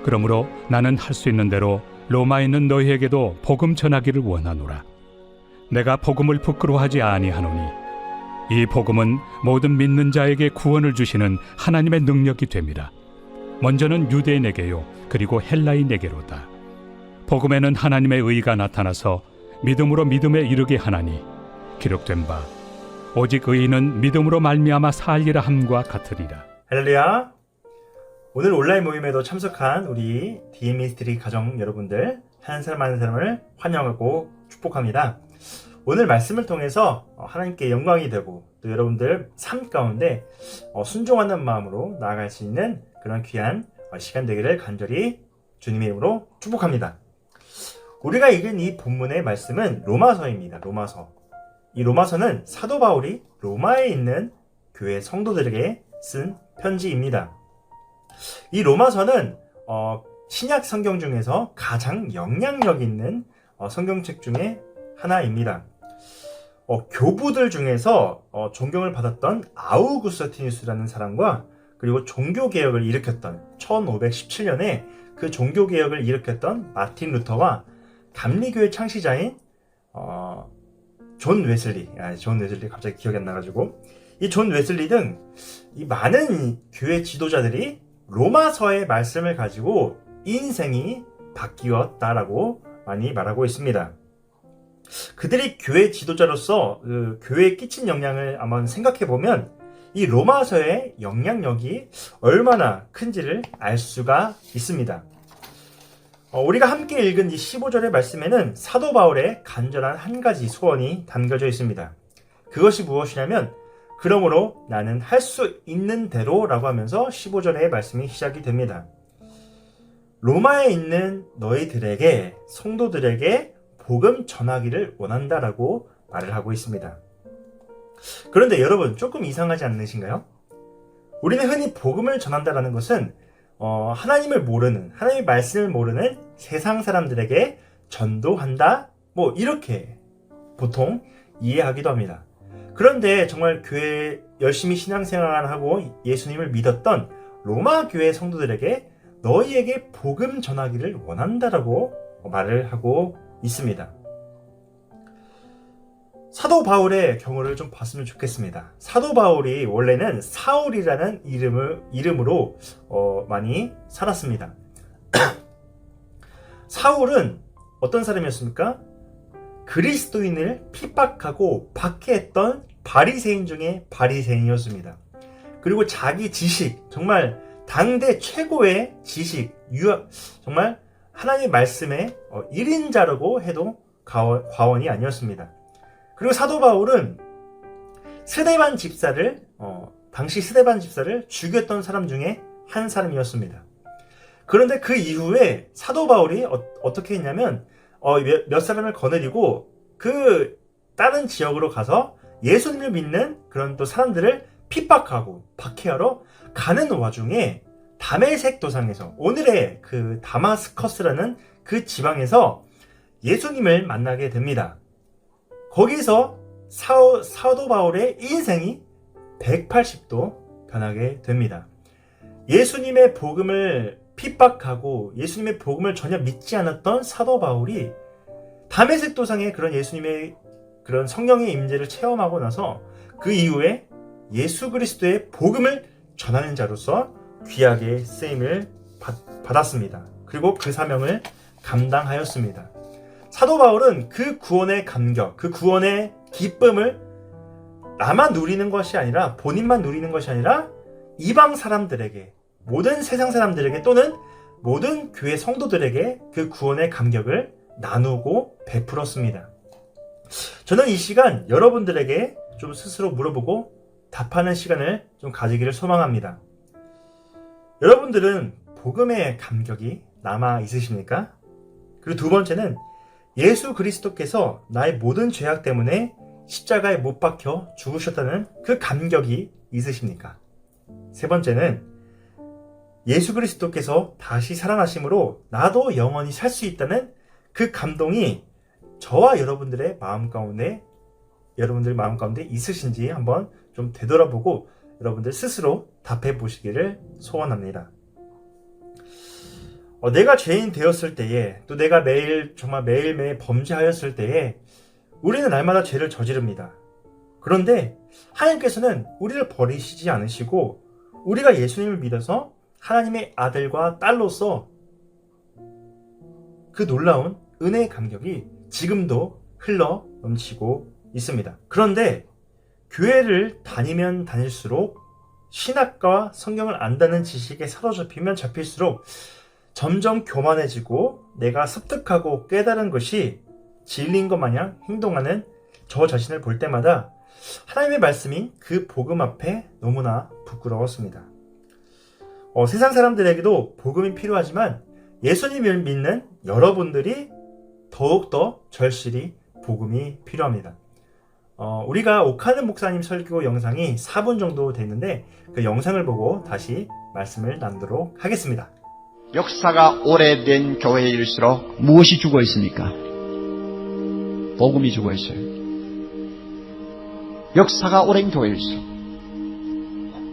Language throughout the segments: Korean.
그러므로 나는 할 수 있는 대로 로마에 있는 너희에게도 복음 전하기를 원하노라. 내가 복음을 부끄러워하지 아니하노니 이 복음은 모든 믿는 자에게 구원을 주시는 하나님의 능력이 됨이라. 먼저는 유대인에게요 그리고 헬라인에게로다. 복음에는 하나님의 의가 나타나서 믿음으로 믿음에 이르게 하나니 기록된 바 오직 의인은 믿음으로 말미암아 살리라 함과 같으리라. 할렐루야. 오늘 온라인 모임에도 참석한 우리 DM미스트리 가정 여러분들 한 사람 한 사람을 환영하고 축복합니다. 오늘 말씀을 통해서 하나님께 영광이 되고 또 여러분들 삶 가운데 순종하는 마음으로 나아갈 수 있는 그런 귀한 시간 되기를 간절히 주님의 이름으로 축복합니다. 우리가 읽은 이 본문의 말씀은 로마서입니다. 로마서. 이 로마서는 사도 바울이 로마에 있는 교회 성도들에게 쓴 편지입니다. 이 로마서는 신약 성경 중에서 가장 영향력 있는 성경책 중에 하나입니다. 교부들 중에서 존경을 받았던 아우구스티누스라는 사람과 그리고 종교개혁을 일으켰던 1517년에 그 종교개혁을 일으켰던 마틴 루터와 감리교회 창시자인 존 웨슬리 갑자기 기억이 안 나가지고 이 존 웨슬리 등 이 많은 교회 지도자들이 로마서의 말씀을 가지고 인생이 바뀌었다라고 많이 말하고 있습니다. 그들이 교회 지도자로서 그 교회에 끼친 영향을 한번 생각해 보면 이 로마서의 영향력이 얼마나 큰지를 알 수가 있습니다. 우리가 함께 읽은 이 15절의 말씀에는 사도 바울의 간절한 한 가지 소원이 담겨져 있습니다. 그것이 무엇이냐면 그러므로 나는 할 수 있는 대로 라고 하면서 15절의 말씀이 시작이 됩니다. 로마에 있는 너희들에게 성도들에게 복음 전하기를 원한다라고 말을 하고 있습니다. 그런데 여러분 조금 이상하지 않으신가요? 우리는 흔히 복음을 전한다라는 것은 하나님을 모르는 하나님의 말씀을 모르는 세상 사람들에게 전도한다 이렇게 보통 이해하기도 합니다. 그런데 정말 교회에 열심히 신앙생활을 하고 예수님을 믿었던 로마 교회 성도들에게 너희에게 복음 전하기를 원한다라고 말을 하고 있습니다. 사도 바울의 경우를 좀 봤으면 좋겠습니다. 사도 바울이 원래는 사울이라는 이름으로 많이 살았습니다. 사울은 어떤 사람이었습니까? 그리스도인을 핍박하고 박해했던 바리새인 중에 바리새인이었습니다. 그리고 자기 지식, 정말 당대 최고의 지식, 정말 하나님의 말씀의 1인자라고 해도 과언이 아니었습니다. 그리고 사도 바울은 당시 스데반 집사를 죽였던 사람 중에 한 사람이었습니다. 그런데 그 이후에 사도 바울이 어떻게 했냐면 몇 사람을 거느리고 그 다른 지역으로 가서 예수님을 믿는 그런 또 사람들을 핍박하고 박해하러 가는 와중에 다메섹 도상에서 오늘의 그 다마스커스라는 그 지방에서 예수님을 만나게 됩니다. 거기서 사도 바울의 인생이 180도 변하게 됩니다. 예수님의 복음을 핍박하고 예수님의 복음을 전혀 믿지 않았던 사도 바울이 다메섹 도상의 그런 예수님의 그런 성령의 임재를 체험하고 나서 그 이후에 예수 그리스도의 복음을 전하는 자로서 귀하게 쓰임을 받았습니다. 그리고 그 사명을 감당하였습니다. 사도 바울은 그 구원의 감격, 그 구원의 기쁨을 나만 누리는 것이 아니라 본인만 누리는 것이 아니라 이방 사람들에게, 모든 세상 사람들에게 또는 모든 교회 성도들에게 그 구원의 감격을 나누고 베풀었습니다. 저는 이 시간 여러분들에게 좀 스스로 물어보고 답하는 시간을 좀 가지기를 소망합니다. 여러분들은 복음의 감격이 남아 있으십니까? 그리고 두 번째는 예수 그리스도께서 나의 모든 죄악 때문에 십자가에 못 박혀 죽으셨다는 그 감격이 있으십니까? 세 번째는 예수 그리스도께서 다시 살아나심으로 나도 영원히 살 수 있다는 그 감동이 저와 여러분들의 마음 가운데 있으신지 한번 좀 되돌아보고 여러분들 스스로 답해 보시기를 소원합니다. 내가 죄인 되었을 때에, 또 내가 정말 매일매일 범죄하였을 때에 우리는 날마다 죄를 저지릅니다. 그런데 하나님께서는 우리를 버리시지 않으시고 우리가 예수님을 믿어서 하나님의 아들과 딸로서 그 놀라운 은혜의 감격이 지금도 흘러 넘치고 있습니다. 그런데 교회를 다니면 다닐수록 신학과 성경을 안다는 지식에 사로잡히면 잡힐수록 점점 교만해지고 내가 습득하고 깨달은 것이 진리인 것 마냥 행동하는 저 자신을 볼 때마다 하나님의 말씀인 그 복음 앞에 너무나 부끄러웠습니다. 세상 사람들에게도 복음이 필요하지만 예수님을 믿는 여러분들이 더욱더 절실히 복음이 필요합니다. 우리가 옥하는 목사님 설교 영상이 4분 정도 됐는데 그 영상을 보고 다시 말씀을 나누도록 하겠습니다. 역사가 오래된 교회일수록 무엇이 죽어 있습니까? 복음이 죽어 있어요. 역사가 오랜 교회일수록,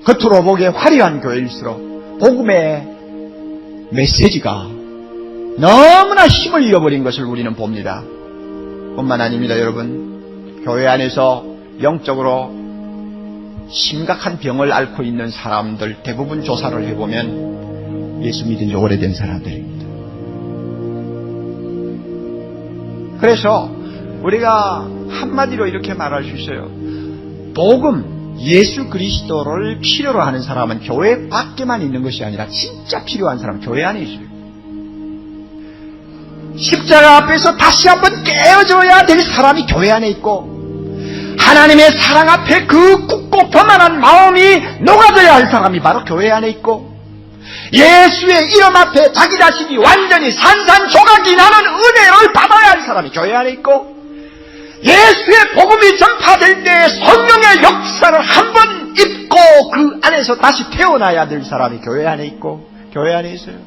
겉으로 보기에 화려한 교회일수록 복음의 메시지가 너무나 힘을 잃어버린 것을 우리는 봅니다. 뿐만 아닙니다, 여러분. 교회 안에서 영적으로 심각한 병을 앓고 있는 사람들 대부분 조사를 해보면 예수 믿은 지 오래된 사람들입니다. 그래서 우리가 한마디로 이렇게 말할 수 있어요. 복음, 예수 그리스도를 필요로 하는 사람은 교회 밖에만 있는 것이 아니라 진짜 필요한 사람은 교회 안에 있어요. 십자가 앞에서 다시 한번 깨어져야 될 사람이 교회 안에 있고, 하나님의 사랑 앞에 그 굳고 교만한 마음이 녹아져야 할 사람이 바로 교회 안에 있고, 예수의 이름 앞에 자기 자신이 완전히 산산조각이 나는 은혜를 받아야 할 사람이 교회 안에 있고, 예수의 복음이 전파될 때 성령의 역사를 한번 입고 그 안에서 다시 태어나야 될 사람이 교회 안에 있고, 교회 안에 있어요.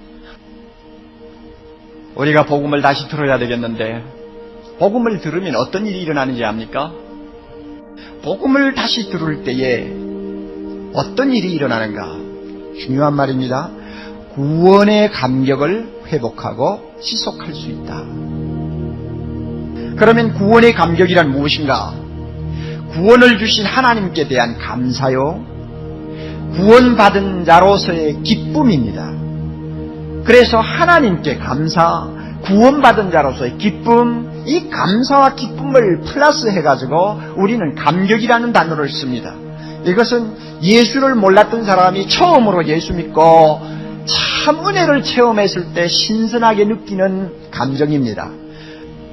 우리가 복음을 다시 들어야 되겠는데, 복음을 들으면 어떤 일이 일어나는지 압니까? 복음을 다시 들을 때에 어떤 일이 일어나는가? 중요한 말입니다. 구원의 감격을 회복하고 지속할 수 있다. 그러면 구원의 감격이란 무엇인가? 구원을 주신 하나님께 대한 감사요, 구원받은 자로서의 기쁨입니다. 그래서 하나님께 감사, 구원받은 자로서의 기쁨, 이 감사와 기쁨을 플러스 해가지고 우리는 감격이라는 단어를 씁니다. 이것은 예수를 몰랐던 사람이 처음으로 예수 믿고 참 은혜를 체험했을 때 신선하게 느끼는 감정입니다.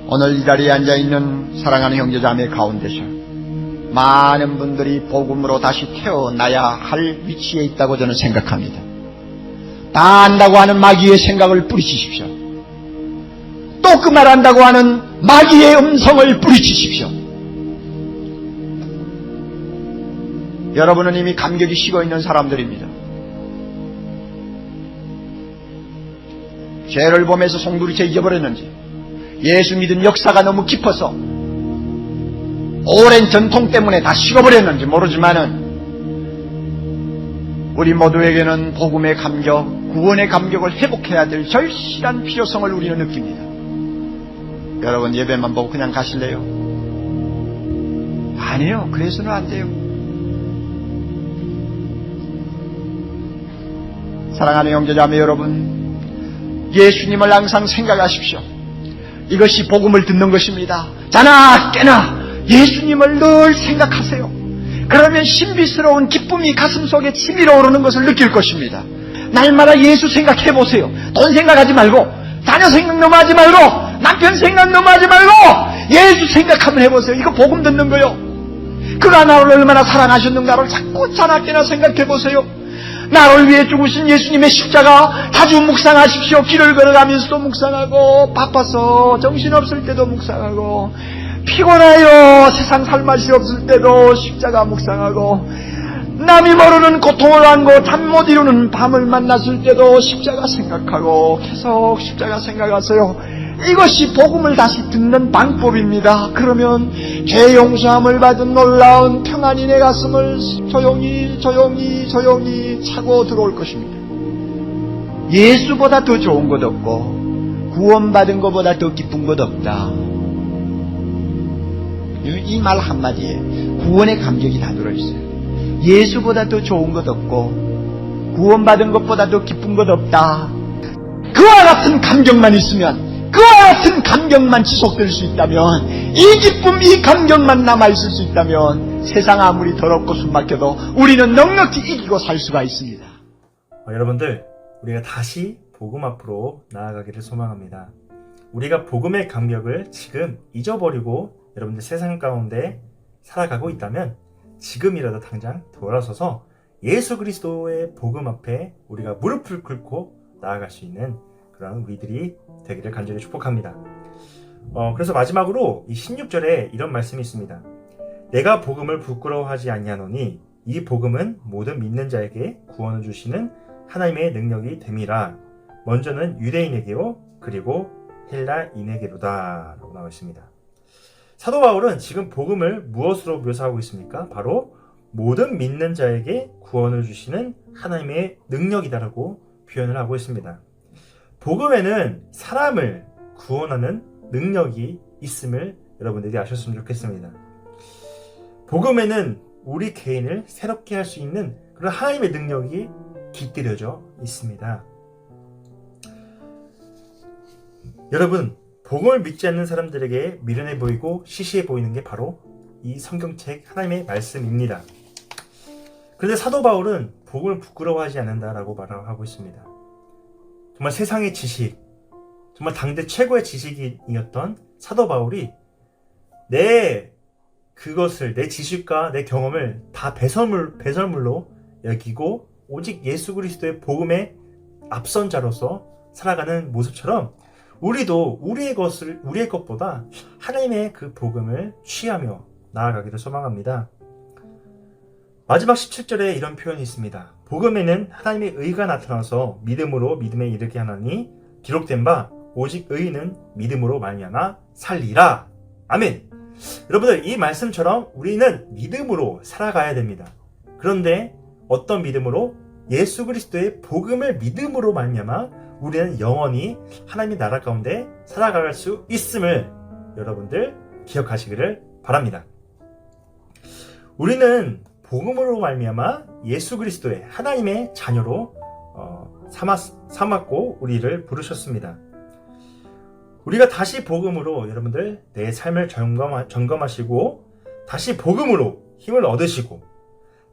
오늘 이 자리에 앉아있는 사랑하는 형제자매 가운데서 많은 분들이 복음으로 다시 태어나야 할 위치에 있다고 저는 생각합니다. 다 안다고 하는 마귀의 생각을 뿌리치십시오. 또 그 말 한다고 하는 마귀의 음성을 뿌리치십시오. 여러분은 이미 감격이 식어 있는 사람들입니다. 죄를 보면서 송두리째 잊어버렸는지, 예수 믿은 역사가 너무 깊어서 오랜 전통 때문에 다 식어버렸는지 모르지만은 우리 모두에게는 복음의 감격, 구원의 감격을 회복해야 될 절실한 필요성을 우리는 느낍니다. 여러분, 예배만 보고 그냥 가실래요? 아니요, 그래서는 안 돼요. 사랑하는 형제자매 여러분, 예수님을 항상 생각하십시오. 이것이 복음을 듣는 것입니다. 자나 깨나 예수님을 늘 생각하세요. 그러면 신비스러운 기쁨이 가슴속에 치밀어 오르는 것을 느낄 것입니다. 날마다 예수 생각해보세요. 돈 생각하지 말고, 자녀 생각 너무 하지 말고, 남편 생각 너무 하지 말고 예수 생각 한번 해보세요. 이거 복음 듣는 거요. 그가 나를 얼마나 사랑하셨는가를 자꾸 자나깨나 생각해보세요. 나를 위해 죽으신 예수님의 십자가 자주 묵상하십시오. 길을 걸어가면서도 묵상하고, 바빠서 정신없을 때도 묵상하고, 피곤하여 세상 살 맛이 없을 때도 십자가 묵상하고, 남이 모르는 고통을 안고 잠 못 이루는 밤을 만났을 때도 십자가 생각하고, 계속 십자가 생각하세요. 이것이 복음을 다시 듣는 방법입니다. 그러면 죄 용서함을 받은 놀라운 평안이 내 가슴을 조용히 차고 들어올 것입니다. 예수보다 더 좋은 것 없고 구원받은 것보다 더 기쁜 것 없다. 이 말 한마디에 구원의 감격이 다 들어있어요. 예수보다 더 좋은 것 없고 구원받은 것보다 더 기쁜 것 없다. 그와 같은 감격만 있으면, 그와 같은 감격만 지속될 수 있다면, 이 기쁨, 이 감격만 남아있을 수 있다면 세상 아무리 더럽고 숨막혀도 우리는 넉넉히 이기고 살 수가 있습니다. 여러분들, 우리가 다시 복음 앞으로 나아가기를 소망합니다. 우리가 복음의 감격을 지금 잊어버리고 여러분들 세상 가운데 살아가고 있다면 지금이라도 당장 돌아서서 예수 그리스도의 복음 앞에 우리가 무릎을 꿇고 나아갈 수 있는 그런 우리들이 되기를 간절히 축복합니다. 그래서 마지막으로 이 16절에 이런 말씀이 있습니다. 내가 복음을 부끄러워하지 아니하노니 이 복음은 모든 믿는 자에게 구원을 주시는 하나님의 능력이 됨이라. 먼저는 유대인에게요 그리고 헬라인에게로다 라고 나와 있습니다. 사도 바울은 지금 복음을 무엇으로 묘사하고 있습니까? 바로 모든 믿는 자에게 구원을 주시는 하나님의 능력이다라고 표현을 하고 있습니다. 복음에는 사람을 구원하는 능력이 있음을 여러분들이 아셨으면 좋겠습니다. 복음에는 우리 개인을 새롭게 할 수 있는 그런 하나님의 능력이 깃들여져 있습니다. 여러분, 복음을 믿지 않는 사람들에게 미련해 보이고 시시해 보이는 게 바로 이 성경책 하나님의 말씀입니다. 그런데 사도 바울은 복음을 부끄러워하지 않는다라고 말하고 있습니다. 정말 세상의 지식, 정말 당대 최고의 지식인이었던 사도 바울이 내 지식과 내 경험을 다 배설물로 여기고 오직 예수 그리스도의 복음의 앞선 자로서 살아가는 모습처럼 우리도 우리의 것보다 하나님의 그 복음을 취하며 나아가기를 소망합니다. 마지막 17절에 이런 표현이 있습니다. 복음에는 하나님의 의가 나타나서 믿음으로 믿음에 이르게 하나니 기록된 바 오직 의인은 믿음으로 말미암아 살리라. 아멘. 여러분들, 이 말씀처럼 우리는 믿음으로 살아가야 됩니다. 그런데 어떤 믿음으로? 예수 그리스도의 복음을 믿음으로 말미암아 우리는 영원히 하나님의 나라 가운데 살아갈 수 있음을 여러분들 기억하시기를 바랍니다. 우리는 복음으로 말미암아 예수 그리스도의 하나님의 자녀로 삼았고 우리를 부르셨습니다. 우리가 다시 복음으로 여러분들 내 삶을 점검하시고 다시 복음으로 힘을 얻으시고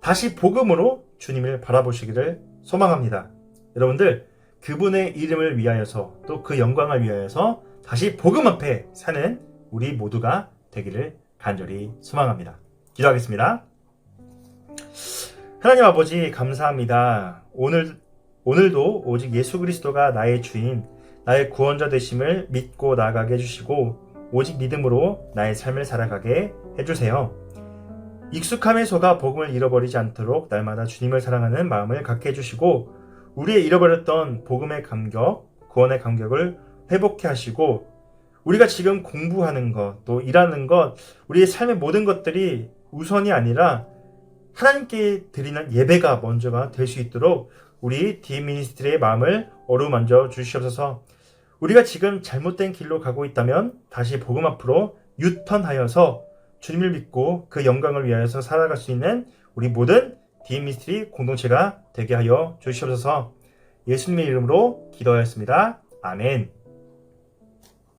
다시 복음으로 주님을 바라보시기를 소망합니다. 여러분들, 그분의 이름을 위하여서 또 그 영광을 위하여서 다시 복음 앞에 사는 우리 모두가 되기를 간절히 소망합니다. 기도하겠습니다. 하나님 아버지, 감사합니다. 오늘도 오직 예수 그리스도가 나의 주인, 나의 구원자 되심을 믿고 나아가게 해주시고 오직 믿음으로 나의 삶을 살아가게 해주세요. 익숙함에 속아 복음을 잃어버리지 않도록 날마다 주님을 사랑하는 마음을 갖게 해주시고 우리의 잃어버렸던 복음의 감격, 구원의 감격을 회복해 하시고 우리가 지금 공부하는 것, 또 일하는 것, 우리의 삶의 모든 것들이 우선이 아니라 하나님께 드리는 예배가 먼저가 될 수 있도록 우리 디미니스트리의 마음을 어루만져 주시옵소서. 우리가 지금 잘못된 길로 가고 있다면 다시 복음 앞으로 유턴하여서 주님을 믿고 그 영광을 위하여서 살아갈 수 있는 우리 모든 디미니스트리 공동체가 되게 하여 주시옵소서. 예수님의 이름으로 기도하였습니다. 아멘.